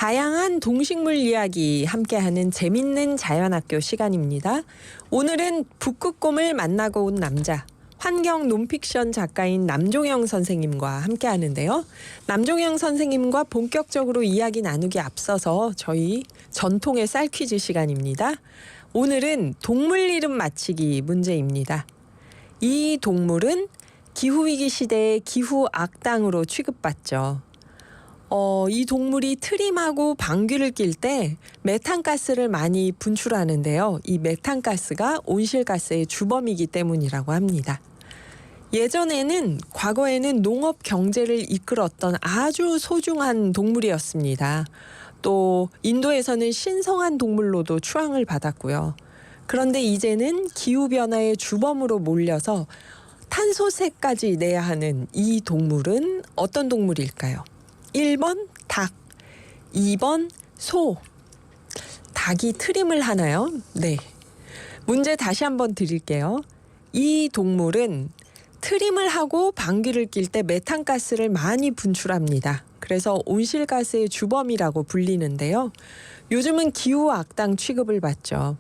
다양한 동식물 이야기 함께하는 재밌는 자연학교 시간입니다. 오늘은 북극곰을 만나고 온 남자, 환경 논픽션 작가인 남종영 선생님과 함께하는데요. 남종영 선생님과 본격적으로 이야기 나누기 앞서서 저희 전통의 쌀 퀴즈 시간입니다. 오늘은 동물 이름 맞히기 문제입니다. 이 동물은 기후위기 시대의 기후 악당으로 취급받죠. 이 동물이 트림하고 방귀를 낄 때 메탄가스를 많이 분출하는데요. 이 메탄가스가 온실가스의 주범이기 때문이라고 합니다. 과거에는 농업 경제를 이끌었던 아주 소중한 동물이었습니다. 또 인도에서는 신성한 동물로도 추앙을 받았고요. 그런데 이제는 기후변화의 주범으로 몰려서 탄소세까지 내야 하는 이 동물은 어떤 동물일까요? 1번 닭, 2번 소. 닭이 트림을 하나요? 네. 문제 다시 한번 드릴게요. 이 동물은 트림을 하고 방귀를 낄 때 메탄가스를 많이 분출합니다. 그래서 온실가스의 주범이라고 불리는데요. 요즘은 기후 악당 취급을 받죠.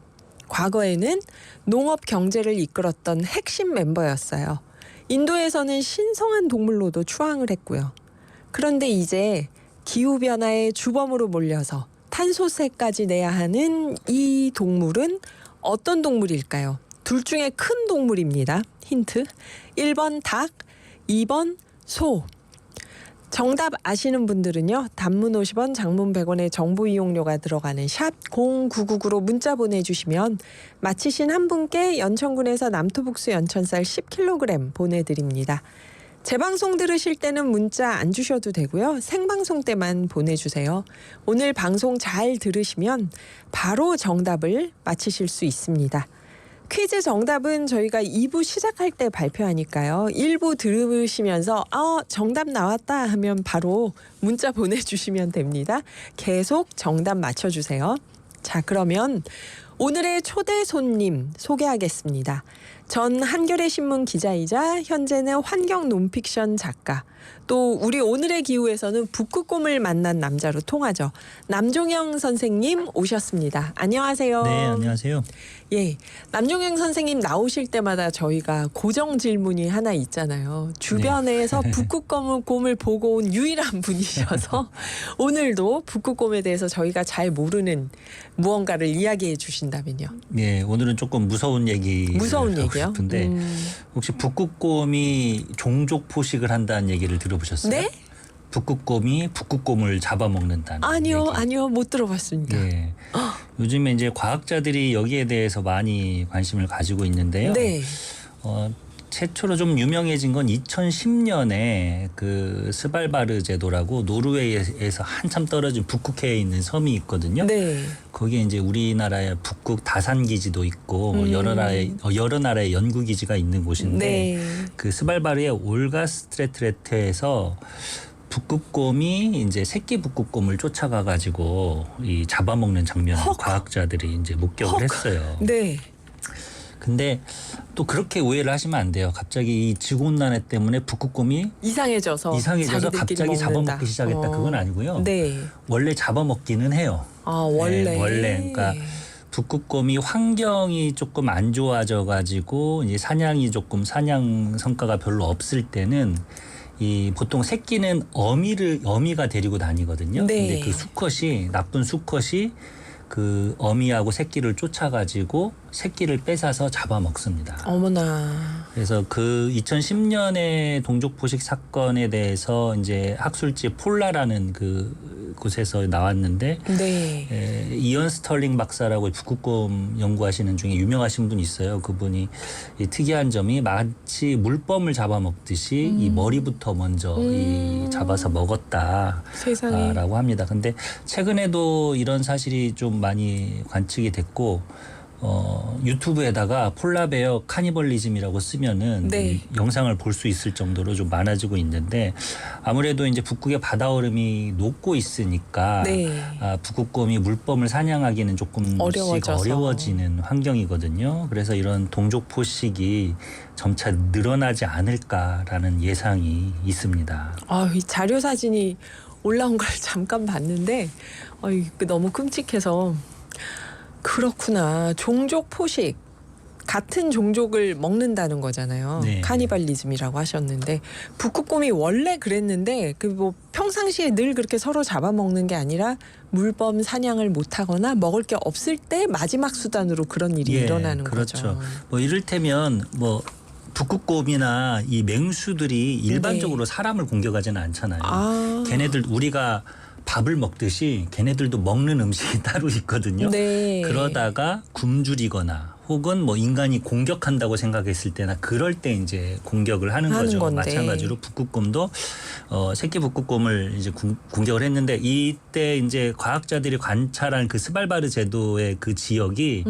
과거에는 농업 경제를 이끌었던 핵심 멤버였어요. 인도에서는 신성한 동물로도 추앙을 했고요. 그런데 이제 기후변화의 주범으로 몰려서 탄소세까지 내야 하는 이 동물은 어떤 동물일까요? 둘 중에 큰 동물입니다. 힌트. 1번 닭, 2번 소. 정답 아시는 분들은요. 단문 50원, 장문 100원의 정보 이용료가 들어가는 샵 0999로 문자 보내주시면 맞히신 한 분께 연천군에서 남토북수 연천쌀 10kg 보내드립니다. 재방송 들으실 때는 문자 안 주셔도 되고요. 생방송 때만 보내주세요. 오늘 방송 잘 들으시면 바로 정답을 맞히실 수 있습니다. 퀴즈 정답은 저희가 2부 시작할 때 발표하니까요. 1부 들으시면서 정답 나왔다 하면 바로 문자 보내주시면 됩니다. 계속 정답 맞춰주세요. 자, 그러면 오늘의 초대 손님 소개하겠습니다. 전 한겨레 신문 기자이자 현재는 환경 논픽션 작가, 또 우리 오늘의 기후에서는 북극곰을 만난 남자로 통하죠. 남종영 선생님 오셨습니다. 안녕하세요. 네, 안녕하세요. 예, 남종영 선생님 나오실 때마다 저희가 고정 질문이 하나 있잖아요. 주변에서 네. 북극곰을 보고 온 유일한 분이셔서 오늘도 북극곰에 대해서 저희가 잘 모르는 무언가를 이야기해 주신다면요. 네, 오늘은 조금 무서운 얘기를 하고 얘기요? 싶은데 혹시 북극곰이 종족 포식을 한다는 얘기를 들어보셨어요? 네? 북극곰이 북극곰을 잡아먹는다는 얘기. 아니요, 못 들어봤습니다. 네. 요즘에 이제 과학자들이 여기에 대해서 많이 관심을 가지고 있는데요. 네. 최초로 좀 유명해진 건 2010년에 그 스발바르 제도라고 노르웨이에서 한참 떨어진 북극해에 있는 섬이 있거든요. 네. 거기에 이제 우리나라의 북극 다산 기지도 있고 여러 나라의 연구 기지가 있는 곳인데 네. 그 스발바르의 올가 스트레트레트에서 북극곰이 이제 새끼 북극곰을 쫓아가 가지고 이 잡아먹는 장면을 과학자들이 이제 목격을 했어요. 네. 근데 또 그렇게 오해를 하시면 안 돼요. 갑자기 이 지구온난화 때문에 북극곰이 이상해져서 갑자기 잡아먹기 시작했다. 그건 아니고요. 네. 원래 잡아먹기는 해요. 원래. 네, 원래. 그러니까 북극곰이 환경이 조금 안 좋아져 가지고 이제 사냥 성과가 별로 없을 때는 이 보통 새끼는 어미가 데리고 다니거든요. 네. 근데 그 나쁜 수컷이 그 어미하고 새끼를 쫓아가지고 새끼를 뺏어서 잡아먹습니다. 어머나. 그래서 그 2010년에 동족 포식 사건에 대해서 이제 학술지 폴라라는 그 곳에서 나왔는데 네. 이언 스털링 박사라고 북극곰 연구하시는 중에 유명하신 분이 있어요. 그분이 이 특이한 점이 마치 물범을 잡아먹듯이 이 머리부터 먼저 이 잡아서 먹었다. 세상에. 라고 합니다. 근데 최근에도 이런 사실이 좀 많이 관측이 됐고 유튜브에다가 폴라베어 카니벌리즘이라고 쓰면은 네. 영상을 볼 수 있을 정도로 좀 많아지고 있는데 아무래도 이제 북극의 바다 얼음이 녹고 있으니까 네. 북극곰이 물범을 사냥하기는 조금씩 어려워지는 환경이거든요. 그래서 이런 동족 포식이 점차 늘어나지 않을까라는 예상이 있습니다. 이 자료 사진이 올라온 걸 잠깐 봤는데 너무 끔찍해서 그렇구나. 종족 포식. 같은 종족을 먹는다는 거잖아요. 네. 카니발리즘이라고 하셨는데 북극곰이 원래 그랬는데 그 뭐 평상시에 늘 그렇게 서로 잡아먹는 게 아니라 물범 사냥을 못하거나 먹을 게 없을 때 마지막 수단으로 그런 일이 일어나는 그렇죠. 거죠. 뭐 이를테면 뭐 북극곰이나 이 맹수들이 일반적으로 사람을 공격하지는 않잖아요. 걔네들 우리가 밥을 먹듯이 걔네들도 먹는 음식이 따로 있거든요. 네. 그러다가 굶주리거나 혹은 뭐 인간이 공격한다고 생각했을 때나 그럴 때 이제 공격을 하는 거죠. 건데. 마찬가지로 북극곰도 새끼 북극곰을 이제 공격을 했는데 이때 이제 과학자들이 관찰한 그 스발바르 제도의 그 지역이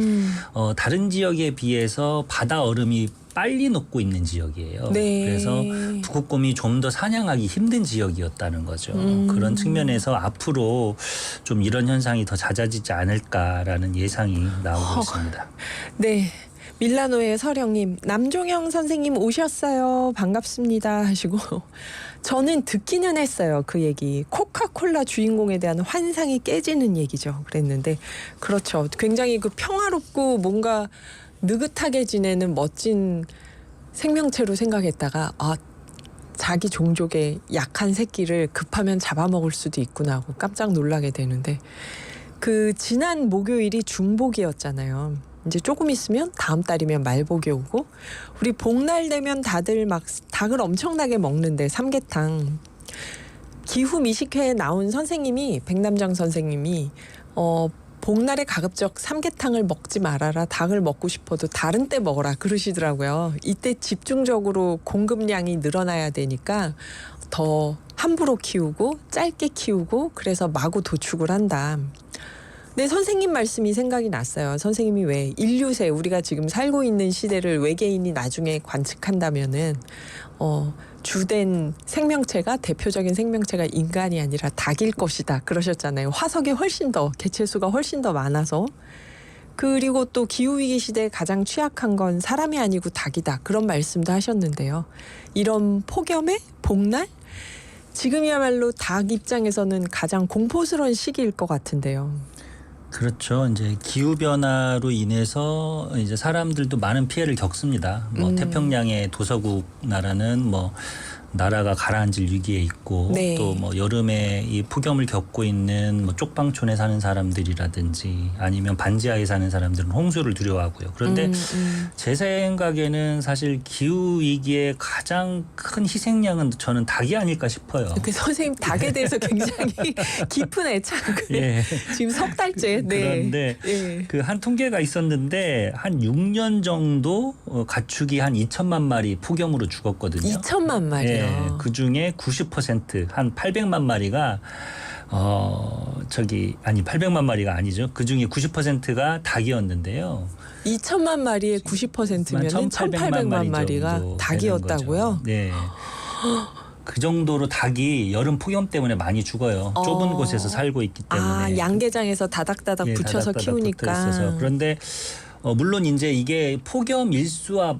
다른 지역에 비해서 바다 얼음이 빨리 녹고 있는 지역이에요. 네. 그래서 북극곰이 좀 더 사냥하기 힘든 지역이었다는 거죠. 그런 측면에서 앞으로 좀 이런 현상이 더 잦아지지 않을까라는 예상이 나오고 있습니다. 네. 밀라노의 서령님, 남종영 선생님 오셨어요. 반갑습니다 하시고 저는 듣기는 했어요. 그 얘기. 코카콜라 주인공에 대한 환상이 깨지는 얘기죠. 그랬는데 그렇죠. 굉장히 그 평화롭고 뭔가 느긋하게 지내는 멋진 생명체로 생각했다가 자기 종족의 약한 새끼를 급하면 잡아먹을 수도 있구나 하고 깜짝 놀라게 되는데 그 지난 목요일이 중복이었잖아요. 이제 조금 있으면 다음 달이면 말복이 오고 우리 복날 되면 다들 막 닭을 엄청나게 먹는데 삼계탕 기후 미식회에 나온 선생님이 백남정 선생님이 복날에 가급적 삼계탕을 먹지 말아라. 닭을 먹고 싶어도 다른 때 먹어라 그러시더라고요. 이때 집중적으로 공급량이 늘어나야 되니까 더 함부로 키우고 짧게 키우고 그래서 마구 도축을 한다. 네, 선생님 말씀이 생각이 났어요. 선생님이 왜 인류세 우리가 지금 살고 있는 시대를 외계인이 나중에 관측한다면은 주된 생명체가 대표적인 생명체가 인간이 아니라 닭일 것이다 그러셨잖아요. 화석이 훨씬 더 개체수가 훨씬 더 많아서 그리고 또 기후위기 시대에 가장 취약한 건 사람이 아니고 닭이다 그런 말씀도 하셨는데요. 이런 폭염에 복날 지금이야말로 닭 입장에서는 가장 공포스러운 시기일 것 같은데요. 그렇죠. 이제 기후 변화로 인해서 이제 사람들도 많은 피해를 겪습니다. 뭐 태평양의 도서국 나라는 뭐 나라가 가라앉을 위기에 있고 네. 또 뭐 여름에 이 폭염을 겪고 있는 뭐 쪽방촌에 사는 사람들이라든지 아니면 반지하에 사는 사람들은 홍수를 두려워하고요. 그런데 제 생각에는 사실 기후 위기의 가장 큰 희생양은 저는 닭이 아닐까 싶어요. 그 선생님 닭에 대해서 굉장히 깊은 애착을 예. 지금 석 달째. 네. 그런데 예. 그 한 통계가 있었는데 한 6년 정도 가축이 한 2천만 마리 폭염으로 죽었거든요. 2천만 마리요. 예, 그 중에 90%한 800만 마리가 800만 마리가 아니죠. 그 중에 90%가 닭이었는데요. 2천만 마리의 90%면은 1,800만 마리가 닭이었다고요? 네. 그 정도로 닭이 여름 폭염 때문에 많이 죽어요. 좁은 곳에서 살고 있기 때문에. 양계장에서 다닥다닥 붙여서 다닥다닥 키우니까. 붙어 있어서. 그런데 물론 이제 이게 폭염 일수와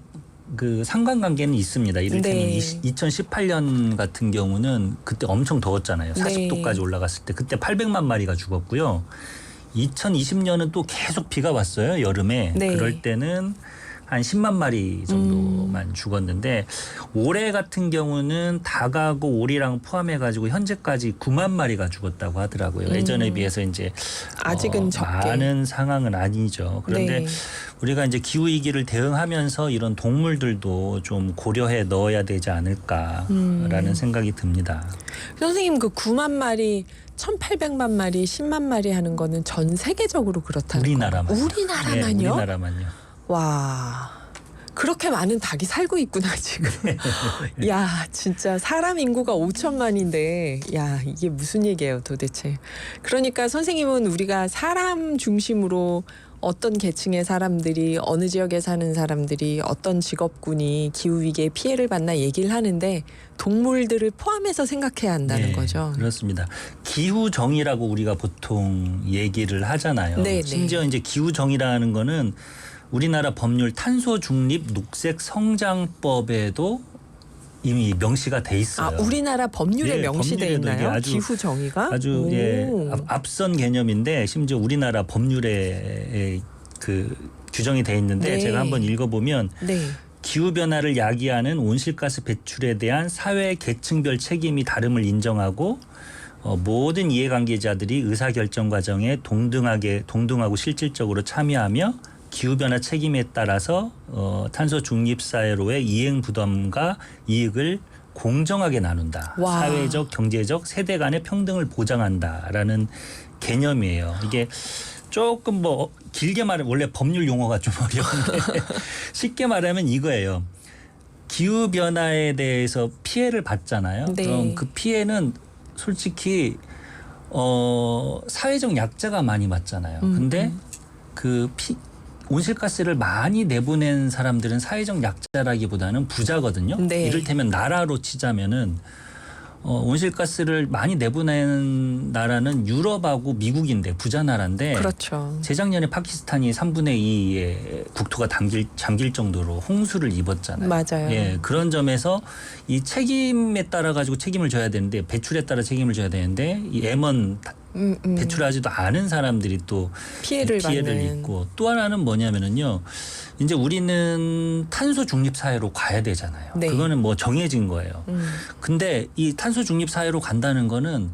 그 상관관계는 있습니다. 이를테면 네. 2018년 같은 경우는 그때 엄청 더웠잖아요. 40도까지 올라갔을 때 그때 800만 마리가 죽었고요. 2020년은 또 계속 비가 왔어요. 여름에. 네. 그럴 때는 한 10만 마리 정도만 죽었는데 올해 같은 경우는 닭하고 오리랑 포함해가지고 현재까지 9만 마리가 죽었다고 하더라고요. 예전에 비해서 이제 아직은 적게. 많은 상황은 아니죠. 그런데 네. 우리가 이제 기후 위기를 대응하면서 이런 동물들도 좀 고려해 넣어야 되지 않을까라는 생각이 듭니다. 선생님 그 9만 마리 1,800만 마리 10만 마리 하는 거는 전 세계적으로 그렇다는 우리나라만요. 거예요. 우리나라만요? 네, 우리나라만요. 와 그렇게 많은 닭이 살고 있구나 지금. 야 진짜 사람 인구가 5천만인데 야 이게 무슨 얘기예요 도대체. 그러니까 선생님은 우리가 사람 중심으로 어떤 계층의 사람들이 어느 지역에 사는 사람들이 어떤 직업군이 기후위기에 피해를 받나 얘기를 하는데 동물들을 포함해서 생각해야 한다는 거죠. 그렇습니다. 기후정의라고 우리가 보통 얘기를 하잖아요. 네, 심지어 이제 기후정의라는 거는 우리나라 법률 탄소 중립 녹색 성장법에도 이미 명시가 돼 아, 있어요. 우리나라 법률에 예, 명시돼 법률에도 이게 있나요? 아주- 기후 정의가? 아주 예, 오. 앞선 개념인데 심지어 우리나라 법률에 그 규정이 돼 있는데 네. 제가 한번 읽어보면 네. 기후 변화를 야기하는 온실가스 배출에 대한 사회 계층별 책임이 다름을 인정하고 모든 이해관계자들이 의사결정 과정에 동등하고 실질적으로 참여하며 기후변화 책임에 따라서 탄소 중립 사회로의 이행 부담과 이익을 공정하게 나눈다. 와. 사회적, 경제적, 세대 간의 평등을 보장한다라는 개념이에요. 이게 조금 뭐 길게 말하면 원래 법률 용어가 좀 어려운데 쉽게 말하면 이거예요. 기후 변화에 대해서 피해를 받잖아요. 네. 그럼 그 피해는 솔직히 사회적 약자가 많이 받잖아요. 근데 그 온실가스를 많이 내보낸 사람들은 사회적 약자라기보다는 부자거든요. 네. 이를테면 나라로 치자면은 온실가스를 많이 내보낸 나라는 유럽하고 미국인데 부자 나라인데 그렇죠. 재작년에 파키스탄이 3분의 2의 국토가 잠길 정도로 홍수를 입었잖아요. 맞아요. 예, 그런 점에서 이 책임에 따라 가지고 책임을 져야 되는데 배출에 따라 책임을 져야 되는데 이 M1 배출하지도 않은 사람들이 또 피해를 받는. 입고 또 하나는 뭐냐면은요. 이제 우리는 탄소 중립 사회로 가야 되잖아요. 네. 그거는 뭐 정해진 거예요. 근데 이 탄소 중립 사회로 간다는 거는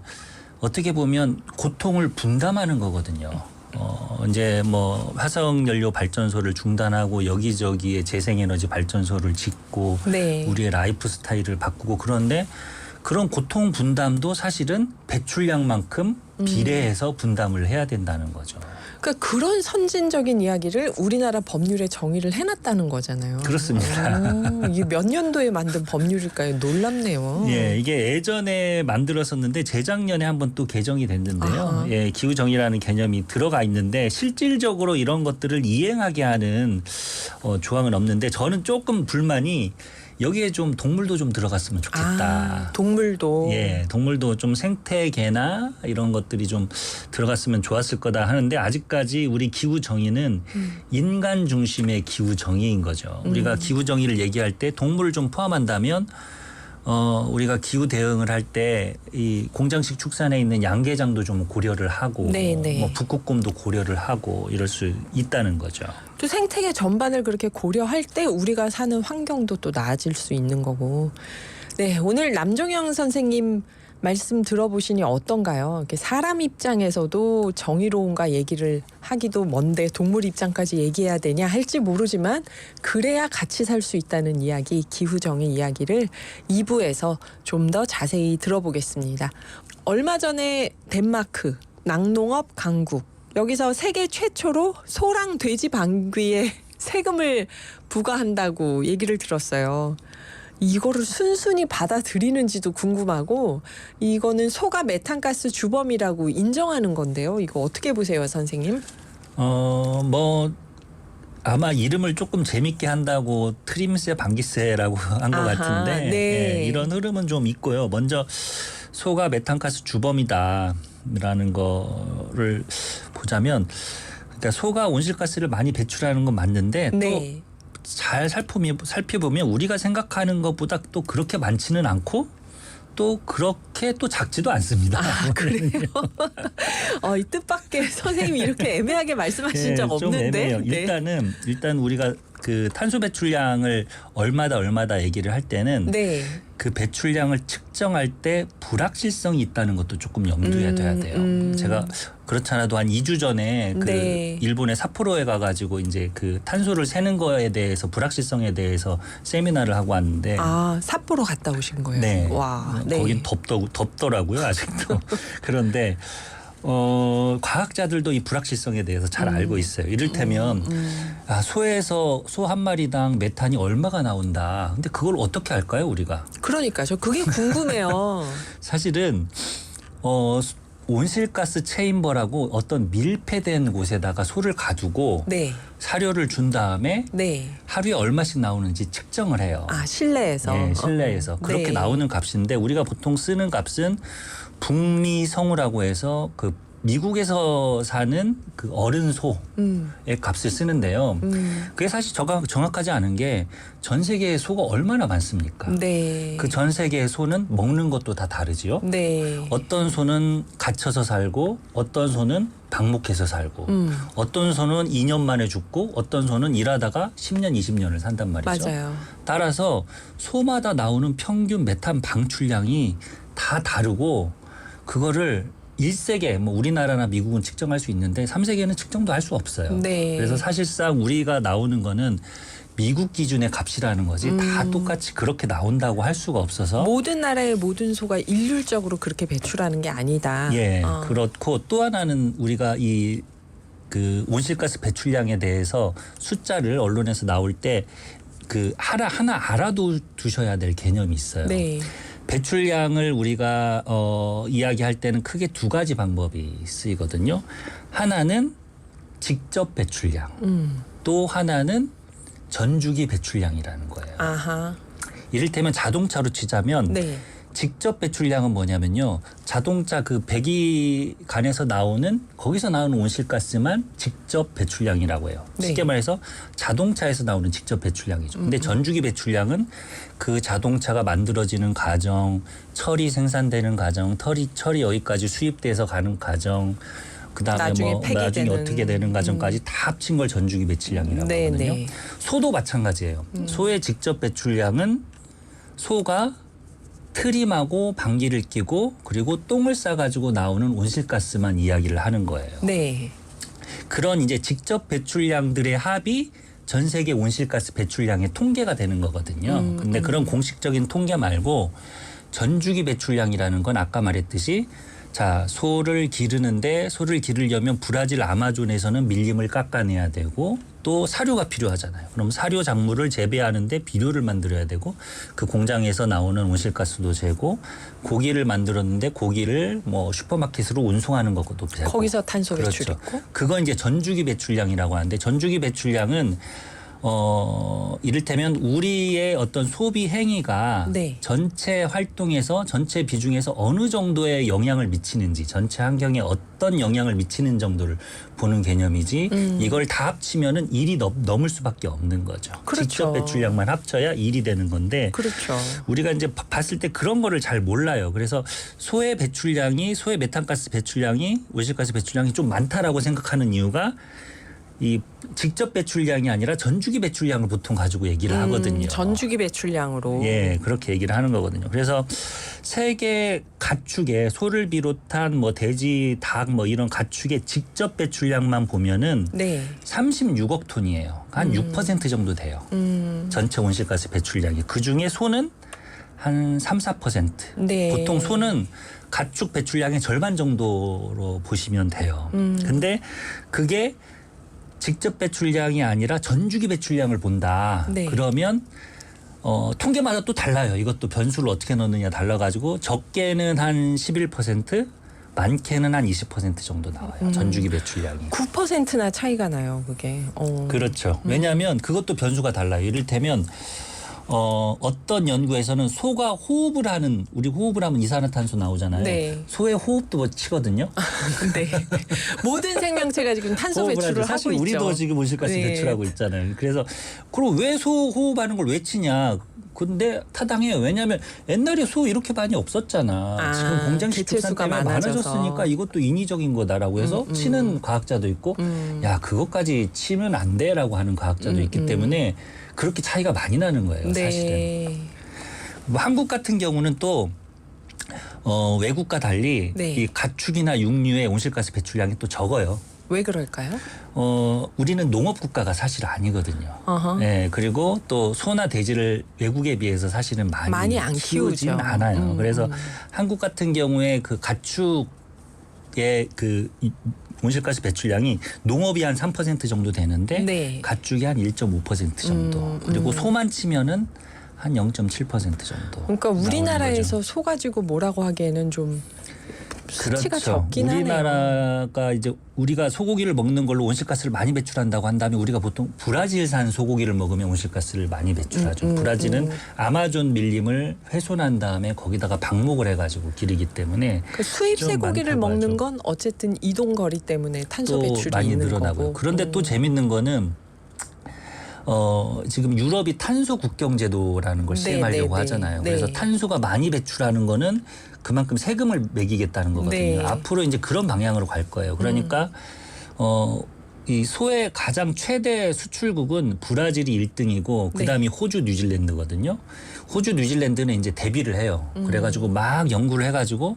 어떻게 보면 고통을 분담하는 거거든요. 이제 뭐 화석 연료 발전소를 중단하고 여기저기에 재생에너지 발전소를 짓고 네. 우리의 라이프 스타일을 바꾸고 그런데 그런 고통 분담도 사실은 배출량만큼 비례해서 분담을 해야 된다는 거죠. 그러니까 그런 선진적인 이야기를 우리나라 법률에 정의를 해놨다는 거잖아요. 그렇습니다. 이게 몇 년도에 만든 법률일까요? 놀랍네요. 예, 이게 예전에 만들었었는데 재작년에 한번 또 개정이 됐는데요. 아하. 예, 기후 정의라는 개념이 들어가 있는데 실질적으로 이런 것들을 이행하게 하는 조항은 없는데 저는 조금 불만이 여기에 좀 동물도 좀 들어갔으면 좋겠다. 동물도. 예, 동물도 좀 생태계나 이런 것들이 좀 들어갔으면 좋았을 거다 하는데 아직까지 우리 기후 정의는 인간 중심의 기후 정의인 거죠. 우리가 기후 정의를 얘기할 때 동물을 좀 포함한다면 우리가 기후 대응을 할 때 이 공장식 축산에 있는 양계장도 좀 고려를 하고 네네. 뭐 북극곰도 고려를 하고 이럴 수 있다는 거죠. 또 생태계 전반을 그렇게 고려할 때 우리가 사는 환경도 또 나아질 수 있는 거고. 네, 오늘 남종영 선생님 말씀 들어보시니 어떤가요? 이렇게 사람 입장에서도 정의로운가 얘기를 하기도 먼데 동물 입장까지 얘기해야 되냐 할지 모르지만 그래야 같이 살 수 있다는 이야기, 기후정의 이야기를 2부에서 좀 더 자세히 들어보겠습니다. 얼마 전에 덴마크 낙농업 강국 여기서 세계 최초로 소랑 돼지 방귀에 세금을 부과한다고 얘기를 들었어요. 이거를 순순히 받아들이는지도 궁금하고 이거는 소가 메탄가스 주범이라고 인정하는 건데요. 이거 어떻게 보세요, 선생님? 뭐 아마 이름을 조금 재밌게 한다고 트림새 방귀새라고 한 것 아하, 같은데 네. 예, 이런 흐름은 좀 있고요. 먼저 소가 메탄가스 주범이다라는 거를 보자면 그러니까 소가 온실가스를 많이 배출하는 건 맞는데 또 네. 잘 살펴보면 우리가 생각하는 것보다 또 그렇게 많지는 않고 또 그렇게 또 작지도 않습니다. 그래요? 이 뜻밖의 선생님이 이렇게 애매하게 말씀하신 예, 적 좀 없는데. 애매해요. 네. 일단 우리가 그 탄소 배출량을 얼마다 얘기를 할 때는 네. 그 배출량을 측정할 때 불확실성이 있다는 것도 조금 염두에 둬야 돼요. 제가 그렇지 않아도 한 2주 전에 그 네. 일본의 삿포로에 가가지고 이제 그 탄소를 세는 거에 대해서 불확실성에 대해서 세미나를 하고 왔는데 삿포로 갔다 오신 거예요? 네. 와, 네. 거긴 덥더라고요 아직도. 그런데 과학자들도 이 불확실성에 대해서 잘 알고 있어요. 이를테면 소에서 소 한 마리당 메탄이 얼마가 나온다. 근데 그걸 어떻게 알까요, 우리가? 그러니까 저 그게 궁금해요. 사실은 온실가스 체인버라고 어떤 밀폐된 곳에다가 소를 가두고 네. 사료를 준 다음에 네. 하루에 얼마씩 나오는지 측정을 해요. 실내에서. 네, 실내에서 그렇게 네. 나오는 값인데 우리가 보통 쓰는 값은 북미성우라고 해서 그 미국에서 사는 그 어른 소의 값을 쓰는데요. 그게 사실 정확하지 않은 게 전 세계에 소가 얼마나 많습니까? 네. 그 전 세계의 소는 먹는 것도 다 다르지요. 네. 어떤 소는 갇혀서 살고 어떤 소는 방목해서 살고 어떤 소는 2년 만에 죽고 어떤 소는 일하다가 10년, 20년을 산단 말이죠. 맞아요. 따라서 소마다 나오는 평균 메탄 방출량이 다 다르고 그거를 1세계 뭐 우리나라나 미국은 측정할 수 있는데 3세계는 측정도 할 수 없어요. 네. 그래서 사실상 우리가 나오는 거는 미국 기준의 값이라는 거지 다 똑같이 그렇게 나온다고 할 수가 없어서 모든 나라의 모든 소가 일률적으로 그렇게 배출하는 게 아니다. 예, 그렇고 또 하나는 우리가 이 그 온실가스 배출량에 대해서 숫자를 언론에서 나올 때 그 하나 알아두셔야 될 개념이 있어요. 네. 배출량을 우리가 이야기할 때는 크게 두 가지 방법이 쓰이거든요. 하나는 직접 배출량, 또 하나는 전주기 배출량이라는 거예요. 아하. 이를테면 자동차로 치자면 네. 직접 배출량은 뭐냐면요. 자동차 그 배기관에서 나오는 거기서 나오는 온실가스만 직접 배출량이라고 해요. 네. 쉽게 말해서 자동차에서 나오는 직접 배출량이죠. 근데 전주기 배출량은 그 자동차가 만들어지는 과정, 철이 생산되는 과정, 철이 여기까지 수입돼서 가는 과정, 그다음에 나중에 뭐 폐기되는. 나중에 어떻게 되는 과정까지 다 합친 걸 전주기 배출량이라고 네, 하거든요. 네. 소도 마찬가지예요. 소의 직접 배출량은 소가 트림하고 방귀를 뀌고 그리고 똥을 싸가지고 나오는 온실가스만 이야기를 하는 거예요. 네. 그런 이제 직접 배출량들의 합이 전 세계 온실가스 배출량의 통계가 되는 거거든요. 근데 그런 공식적인 통계 말고 전주기 배출량이라는 건 아까 말했듯이 자, 소를 기르려면 브라질 아마존에서는 밀림을 깎아내야 되고 또 사료가 필요하잖아요. 그럼 사료 작물을 재배하는데 비료를 만들어야 되고 그 공장에서 나오는 온실가스도 재고 고기를 만들었는데 고기를 뭐 슈퍼마켓으로 운송하는 것도 재고 거기서 탄소 그렇죠. 배출했고. 그건 이제 전주기 배출량이라고 하는데 전주기 배출량은 이를테면 우리의 어떤 소비 행위가 네. 전체 활동에서 전체 비중에서 어느 정도의 영향을 미치는지 전체 환경에 어떤 영향을 미치는 정도를 보는 개념이지 이걸 다 합치면은 1이 넘을 수밖에 없는 거죠. 그렇죠. 직접 배출량만 합쳐야 1이 되는 건데 그렇죠. 우리가 이제 봤을 때 그런 거를 잘 몰라요. 그래서 소의 메탄가스 배출량이 온실가스 배출량이 좀 많다라고 생각하는 이유가 이 직접 배출량이 아니라 전주기 배출량을 보통 가지고 얘기를 하거든요. 전주기 배출량으로. 예, 그렇게 얘기를 하는 거거든요. 그래서 세계 가축의 소를 비롯한 뭐 돼지, 닭 뭐 이런 가축의 직접 배출량만 보면은 네. 36억 톤이에요. 한 6% 정도 돼요. 전체 온실가스 배출량이. 그중에 소는 한 3, 4%. 네. 보통 소는 가축 배출량의 절반 정도로 보시면 돼요. 근데 그게 직접 배출량이 아니라 전주기 배출량을 본다. 네. 그러면 통계마다 또 달라요. 이것도 변수를 어떻게 넣느냐 달라가지고 적게는 한 11%, 많게는 한 20% 정도 나와요. 전주기 배출량이. 9%나 차이가 나요, 그게. 그렇죠. 왜냐하면 그것도 변수가 달라요. 이를테면 어떤 연구에서는 소가 호흡을 하는 우리 호흡을 하면 이산화탄소 나오잖아요. 네. 소의 호흡도 뭐 치거든요. 네. 모든 생명체가 지금 탄소 호흡을 배출을 하죠. 사실 하고 우리도 있죠. 지금 온실가스 네. 배출하고 있잖아요. 그래서 그럼 왜 소 호흡하는 걸 왜 치냐? 근데 타당해요. 왜냐하면 옛날에 소 이렇게 많이 없었잖아. 지금 공장식 축산 개체수가 때문에 많아져서. 많아졌으니까 이것도 인위적인 거다라고 해서 치는 과학자도 있고 야 그것까지 치면 안 돼라고 하는 과학자도 있기 때문에 그렇게 차이가 많이 나는 거예요. 네. 사실은. 뭐 한국 같은 경우는 또 외국과 달리 네. 이 가축이나 육류의 온실가스 배출량이 또 적어요. 왜 그럴까요? 우리는 농업 국가가 사실 아니거든요. 어허. 네, 그리고 또 소나 돼지를 외국에 비해서 사실은 많이 안 키우진 키우죠. 않아요. 그래서 한국 같은 경우에 그 가축의 그 온실가스 배출량이 농업이 한 3% 정도 되는데 네. 가축이 한 1.5% 정도. 그리고 소만 치면은 한 0.7% 정도. 그러니까 나오는 우리나라에서 거죠. 소 가지고 뭐라고 하기에는 좀 수치가 그렇죠. 적긴 하네요. 우리나라가 이제 우리가 소고기를 먹는 걸로 온실가스를 많이 배출한다고 한다면 우리가 보통 브라질산 소고기를 먹으면 온실가스를 많이 배출하죠. 브라질은 아마존 밀림을 훼손한 다음에 거기다가 방목을 해가지고 기르기 때문에 그 수입 좀 쇠고기를 많다고 먹는 하죠. 건 어쨌든 이동 거리 때문에 탄소 또 배출이 많이 있는 늘어나고요. 거고. 그런데 또 재밌는 거는 지금 유럽이 탄소 국경 제도라는 걸 네, 시행하려고 네, 하잖아요. 네. 그래서 네. 탄소가 많이 배출하는 거는 그만큼 세금을 매기겠다는 거거든요. 네. 앞으로 이제 그런 방향으로 갈 거예요. 그러니까 이 소의 가장 최대 수출국은 브라질이 1등이고 네. 그다음이 호주, 뉴질랜드거든요. 호주, 뉴질랜드는 이제 대비를 해요. 그래가지고 막 연구를 해가지고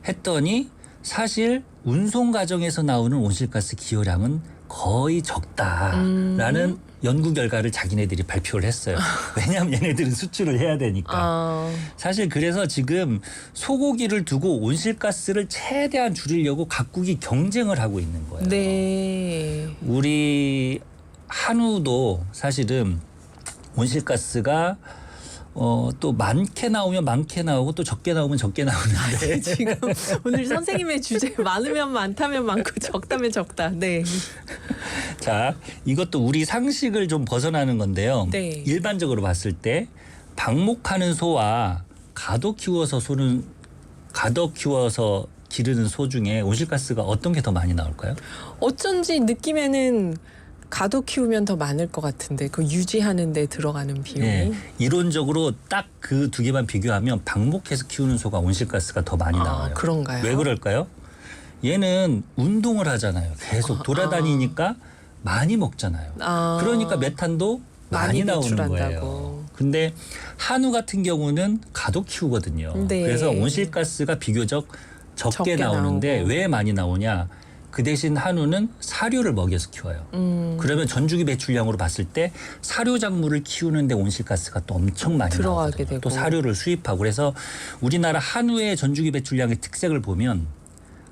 했더니 사실 운송 과정에서 나오는 온실가스 기여량은 거의 적다라는 연구 결과를 자기네들이 발표를 했어요. 왜냐하면 얘네들은 수출을 해야 되니까. 아, 사실 그래서 지금 소고기를 두고 온실가스를 최대한 줄이려고 각국이 경쟁을 하고 있는 거예요. 네. 우리 한우도 사실은 온실가스가 또 많게 나오면 많게 나오고 또 적게 나오면 적게 나오는데 지금 오늘 선생님의 주제 많으면 많다면 많고 적다면 적다. 네. 자, 이것도 우리 상식을 좀 벗어나는 건데요. 네. 일반적으로 봤을 때 방목하는 소와 가둬 키워서 기르는 소 중에 온실가스가 어떤 게 더 많이 나올까요? 어쩐지 느낌에는 가둬 키우면 더 많을 것 같은데 그 유지하는 데 들어가는 비용이. 네, 이론적으로 딱 그 두 개만 비교하면 방목해서 키우는 소가 온실가스가 더 많이 나와요. 그런가요? 왜 그럴까요? 얘는 운동을 하잖아요. 계속 돌아다니니까 많이 먹잖아요. 그러니까 메탄도 많이 나오는 배출한다고. 거예요. 근데 한우 같은 경우는 가둬 키우거든요. 네. 그래서 온실가스가 비교적 적게 적게 나오는데 나오고. 왜 많이 나오냐? 그 대신 한우는 사료를 먹여서 키워요. 그러면 전주기 배출량으로 봤을 때 사료 작물을 키우는데 온실가스가 또 엄청 많이 들어가게 나오거든요. 되고. 또 사료를 수입하고 그래서 우리나라 한우의 전주기 배출량의 특색을 보면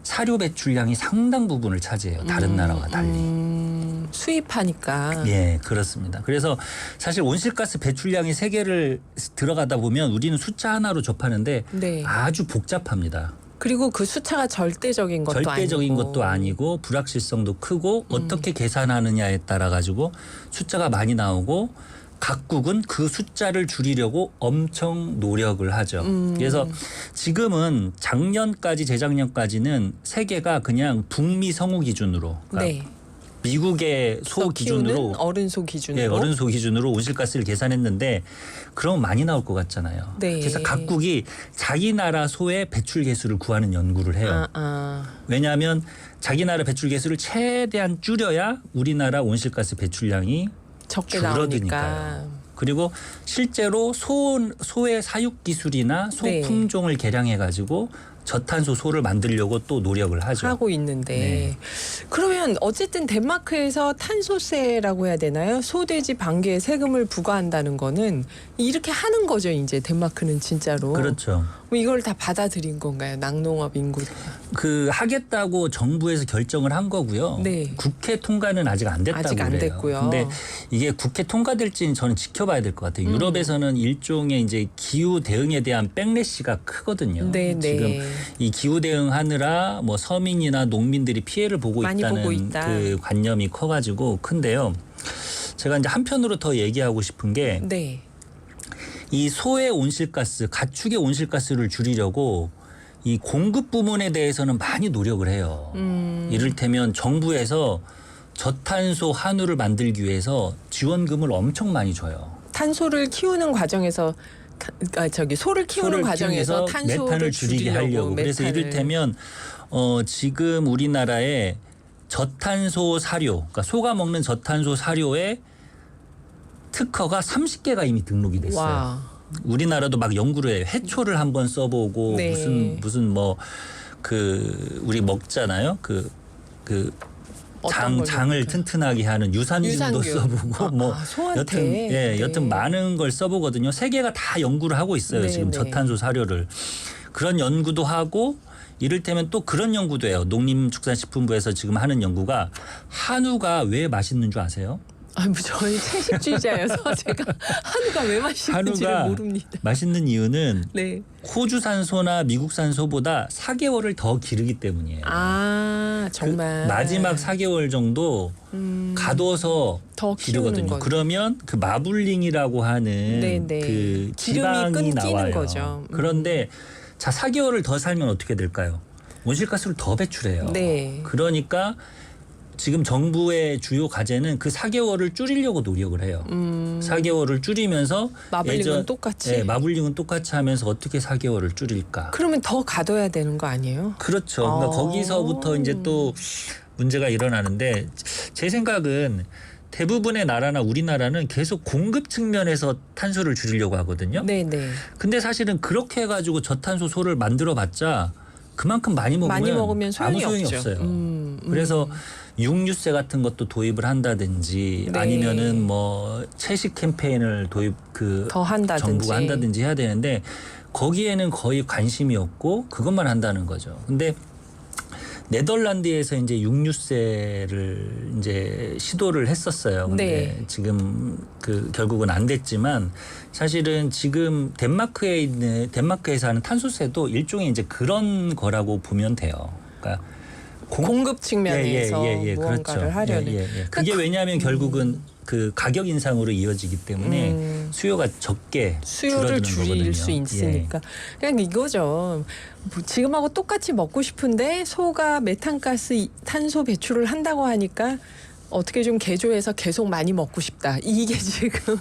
사료 배출량이 상당 부분을 차지해요. 다른 나라와 달리. 수입하니까. 예, 그렇습니다. 그래서 사실 온실가스 배출량이 세계를 들어가다 보면 우리는 숫자 하나로 접하는데 네. 아주 복잡합니다. 그리고 그 숫자가 절대적인 것도 절대적인 아니고. 것도 아니고 불확실성도 크고 어떻게 계산하느냐에 따라 가지고 숫자가 많이 나오고 각국은 그 숫자를 줄이려고 엄청 노력을 하죠. 그래서 지금은 작년까지 재작년까지는 세계가 그냥 북미 성우 기준으로 그러니까 네. 미국의 소 기준으로 키우는 어른소 기준으로. 예, 어른소 기준으로 온실가스를 계산했는데 그럼 많이 나올 것 같잖아요. 네. 그래서 각국이 자기 나라 소의 배출 개수를 구하는 연구를 해요. 왜냐하면 자기 나라 배출 개수를 최대한 줄여야 우리나라 온실가스 배출량이 적게 줄어드니까요. 나오니까. 그리고 실제로 소의 사육 기술이나 소 네. 품종을 개량해 가지고 저탄소 소를 만들려고 또 노력을 하죠. 하고 있는데 네. 그러면 어쨌든 덴마크에서 탄소세라고 해야 되나요? 소돼지 반개에 세금을 부과한다는 거는 이렇게 하는 거죠. 이제 덴마크는 진짜로. 그렇죠. 뭐 이걸 다 받아들인 건가요? 낙농업 인구. 그 하겠다고 정부에서 결정을 한 거고요. 네. 국회 통과는 아직 안 됐다고 아직 안 그래요. 됐고요. 근데 이게 국회 통과될지는 저는 지켜봐야 될 것 같아요. 유럽에서는 일종의 이제 기후 대응에 대한 백래시가 크거든요. 네, 네. 지금 이 기후 대응하느라 뭐 서민이나 농민들이 피해를 보고 많이 있다는 보고 있다. 그 관념이 커가지고 큰데요. 제가 이제 한편으로 더 얘기하고 싶은 게 네. 이 소의 온실가스, 가축의 온실가스를 줄이려고 이 공급 부문에 대해서는 많이 노력을 해요. 이를테면 정부에서 저탄소 한우를 만들기 위해서 지원금을 엄청 많이 줘요. 탄소를 키우는 과정에서 소를 키우는 소를 과정에서 키우면서 탄소를 메탄을 줄이게 하려고. 그래서 이를테면 지금 우리나라의 저탄소 사료, 그러니까 소가 먹는 저탄소 사료의 특허가 30개가 이미 등록이 됐어요. 와. 우리나라도 막 연구를 해요. 해초를 한번 써보고 네. 무슨 뭐 우리 먹잖아요. 어떤 걸 장을 먹을까요? 튼튼하게 하는 유산균도 유산균. 써보고 소한테. 여튼 네. 여튼 많은 걸 써보거든요. 세계가 다 연구를 하고 있어요. 네, 지금 네. 저탄소 사료를 그런 연구도 하고 이를테면 또 그런 연구도 해요. 농림축산식품부에서 지금 하는 연구가 한우가 왜 맛있는 줄 아세요? 뭐 저희 채식주의자여서 제가 한우가 왜 맛있는지를 한우가 모릅니다. 맛있는 이유는 네. 호주산 소나 미국산 소보다 4개월을 더 기르기 때문이에요. 정말. 그 마지막 4개월 정도 가둬서 더 기르거든요. 키우는 거죠. 그러면 그 마블링이라고 하는 네네. 그 기름이 지방이 끊기는 나와요. 거죠. 그런데 자 4개월을 더 살면 어떻게 될까요? 온실가스를 더 배출해요. 네. 그러니까 지금 정부의 주요 과제는 그 4개월을 줄이려고 노력을 해요. 4개월을 줄이면서 마블링은 똑같이. 네, 마블링은 똑같이 하면서 어떻게 4개월을 줄일까? 그러면 더 가둬야 되는 거 아니에요? 그렇죠. 그러니까 거기서부터 이제 또 문제가 일어나는데 제 생각은 대부분의 나라나 우리나라는 계속 공급 측면에서 탄소를 줄이려고 하거든요. 네네. 근데 사실은 그렇게 해가지고 저탄소 소를 만들어봤자 그만큼 많이 먹으면 소용이 아무 소용이 없죠. 없어요. 그래서 육류세 같은 것도 도입을 한다든지 네. 아니면은 뭐 채식 캠페인을 더 한다든지. 정부가 한다든지 해야 되는데 거기에는 거의 관심이 없고 그것만 한다는 거죠. 근데 네덜란드에서 이제 육류세를 이제 시도를 했었어요. 근데 네. 지금 결국은 안 됐지만 사실은 지금 덴마크에서 하는 탄소세도 일종의 이제 그런 거라고 보면 돼요. 그러니까 공급 측면에서 무언가를 그렇죠. 하려는. 그게 왜냐하면 결국은 그 가격 인상으로 이어지기 때문에 수요가 적게 수요를 줄일 수 있으니까. 그냥 이거죠. 뭐 지금하고 똑같이 먹고 싶은데 소가 메탄가스 탄소 배출을 한다고 하니까 어떻게 좀 개조해서 계속 많이 먹고 싶다. 이게 지금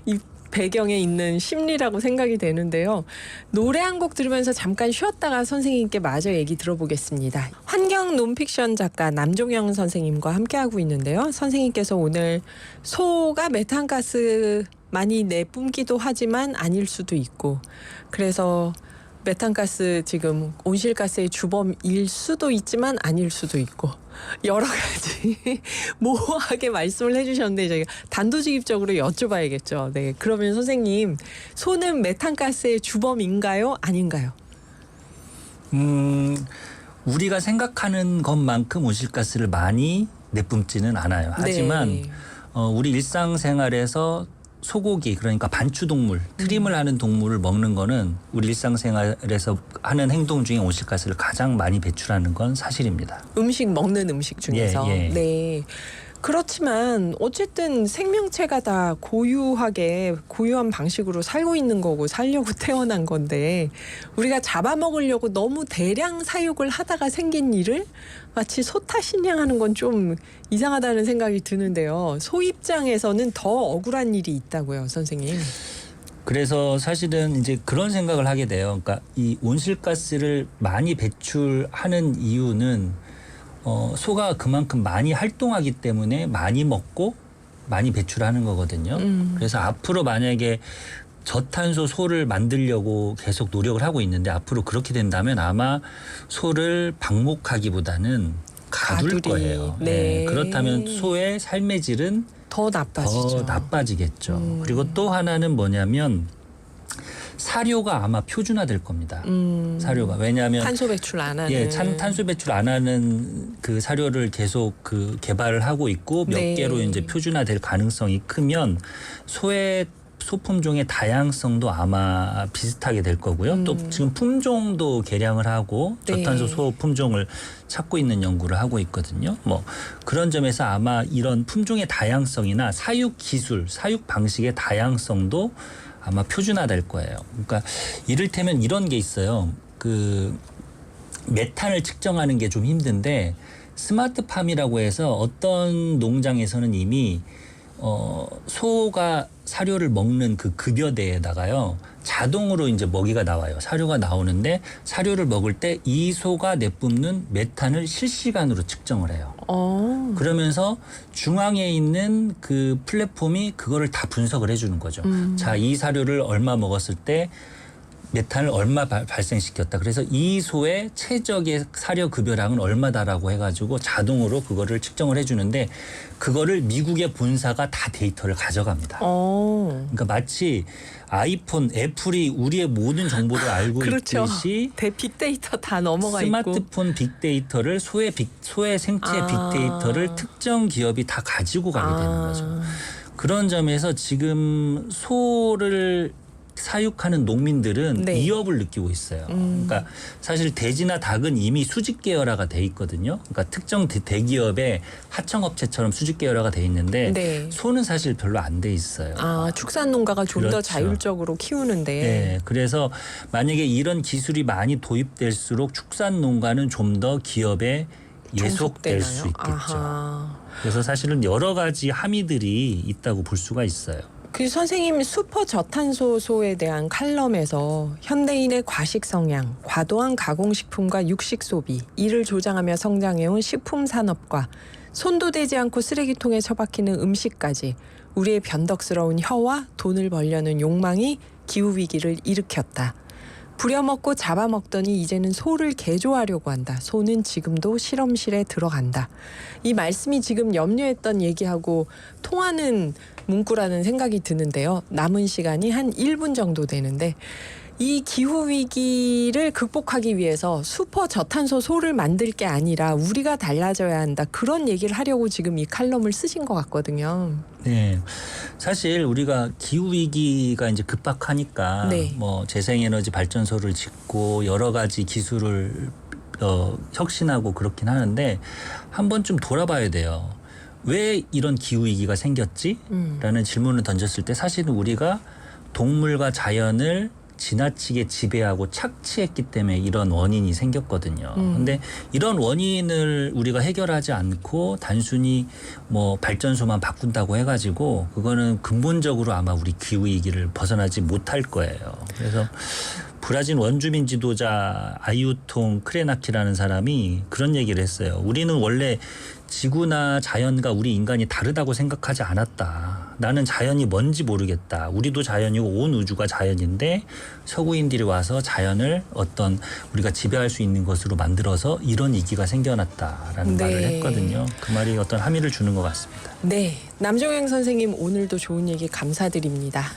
이 배경에 있는 심리라고 생각이 되는데요. 노래 한 곡 들으면서 잠깐 쉬었다가 선생님께 마저 얘기 들어보겠습니다. 환경 논픽션 작가 남종영 선생님과 함께하고 있는데요. 선생님께서 오늘 소가 메탄가스 많이 내뿜기도 하지만 아닐 수도 있고 그래서 메탄가스 지금 온실가스의 주범일 수도 있지만 아닐 수도 있고 여러 가지 모호하게 말씀을 해주셨는데 저희가 단도직입적으로 여쭤봐야겠죠. 네, 그러면 선생님 소는 메탄가스의 주범인가요? 아닌가요? 우리가 생각하는 것만큼 온실가스를 많이 내뿜지는 않아요. 하지만 네. 우리 일상생활에서 소고기 그러니까 반추동물 트림을 하는 동물을 먹는 거는 우리 일상생활에서 하는 행동 중에 온실가스를 가장 많이 배출하는 건 사실입니다. 먹는 음식 중에서. 예. 네. 그렇지만 어쨌든 생명체가 다 고유한 방식으로 살고 있는 거고 살려고 태어난 건데 우리가 잡아먹으려고 너무 대량 사육을 하다가 생긴 일을 마치 소 탓이냐 하는 건 좀 이상하다는 생각이 드는데요. 소 입장에서는 더 억울한 일이 있다고요, 선생님. 그래서 사실은 이제 그런 생각을 하게 돼요. 그러니까 이 온실가스를 많이 배출하는 이유는 소가 그만큼 많이 활동하기 때문에 많이 먹고 많이 배출하는 거거든요. 그래서 앞으로 만약에 저탄소 소를 만들려고 계속 노력을 하고 있는데 앞으로 그렇게 된다면 아마 소를 방목하기보다는 가둘 거예요. 네. 그렇다면 소의 삶의 질은 더 나빠지죠. 더 나빠지겠죠. 그리고 또 하나는 뭐냐면 사료가 아마 표준화될 겁니다. 사료가 왜냐하면 탄소 배출 안 하는. 탄소 배출 안 하는 그 사료를 계속 개발을 하고 있고 몇 네. 개로 이제 표준화될 가능성이 크면 소 품종의 다양성도 아마 비슷하게 될 거고요. 또 지금 품종도 개량을 하고 저탄소 네. 소 품종을 찾고 있는 연구를 하고 있거든요. 뭐 그런 점에서 아마 이런 품종의 다양성이나 사육 기술, 사육 방식의 다양성도 아마 표준화될 거예요. 그러니까 이를테면 이런 게 있어요. 메탄을 측정하는 게 좀 힘든데 스마트팜이라고 해서 어떤 농장에서는 이미 소가 사료를 먹는 그 급여대에다가요 자동으로 이제 먹이가 나와요. 사료가 나오는데 사료를 먹을 때 이 소가 내뿜는 메탄을 실시간으로 측정을 해요. 그러면서 중앙에 있는 그 플랫폼이 그거를 다 분석을 해주는 거죠. 자, 이 사료를 얼마 먹었을 때 메탄을 얼마 발생시켰다. 그래서 이 소의 최적의 사료 급여량은 얼마다라고 해가지고 자동으로 그거를 측정을 해주는데 그거를 미국의 본사가 다 데이터를 가져갑니다. 그러니까 마치 아이폰, 애플이 우리의 모든 정보를 알고 그렇죠. 있듯이 빅데이터 다 넘어가 있고. 스마트폰 빅데이터를 소의 생체 빅데이터를 특정 기업이 다 가지고 가게 되는 거죠. 그런 점에서 지금 소를 사육하는 농민들은 네. 위협을 느끼고 있어요. 그러니까 사실 돼지나 닭은 이미 수직 계열화가 돼 있거든요. 그러니까 특정 대기업의 하청업체처럼 수직 계열화가 돼 있는데 네. 소는 사실 별로 안 돼 있어요. 축산 농가가 좀 더 그렇죠. 자율적으로 키우는데. 네, 그래서 만약에 이런 기술이 많이 도입될수록 축산 농가는 좀 더 기업에 예속될 종속되나요? 수 있겠죠. 아하. 그래서 사실은 여러 가지 함의들이 있다고 볼 수가 있어요. 그 선생님 슈퍼 저탄소 소에 대한 칼럼에서 현대인의 과식 성향, 과도한 가공식품과 육식 소비, 이를 조장하며 성장해온 식품 산업과 손도 대지 않고 쓰레기통에 처박히는 음식까지 우리의 변덕스러운 혀와 돈을 벌려는 욕망이 기후위기를 일으켰다. 부려먹고 잡아먹더니 이제는 소를 개조하려고 한다. 소는 지금도 실험실에 들어간다. 이 말씀이 지금 염려했던 얘기하고 통하는 문구라는 생각이 드는데요. 남은 시간이 한 1분 정도 되는데 이 기후위기를 극복하기 위해서 슈퍼 저탄소 소를 만들 게 아니라 우리가 달라져야 한다. 그런 얘기를 하려고 지금 이 칼럼을 쓰신 것 같거든요. 네, 사실 우리가 기후 위기가 이제 급박하니까 네. 뭐 재생에너지 발전소를 짓고 여러 가지 기술을 혁신하고 그렇긴 하는데 한 번쯤 돌아봐야 돼요. 왜 이런 기후 위기가 생겼지? 라는 질문을 던졌을 때 사실은 우리가 동물과 자연을 지나치게 지배하고 착취했기 때문에 이런 원인이 생겼거든요. 근데 이런 원인을 우리가 해결하지 않고 단순히 뭐 발전소만 바꾼다고 해가지고 그거는 근본적으로 아마 우리 기후위기를 벗어나지 못할 거예요. 그래서 브라질 원주민 지도자 아유통 크레나키라는 사람이 그런 얘기를 했어요. 우리는 원래 지구나 자연과 우리 인간이 다르다고 생각하지 않았다. 나는 자연이 뭔지 모르겠다. 우리도 자연이고 온 우주가 자연인데 서구인들이 와서 자연을 어떤 우리가 지배할 수 있는 것으로 만들어서 이런 위기가 생겨났다라는 네. 말을 했거든요. 그 말이 어떤 함의를 주는 것 같습니다. 네, 남종영 선생님 오늘도 좋은 얘기 감사드립니다.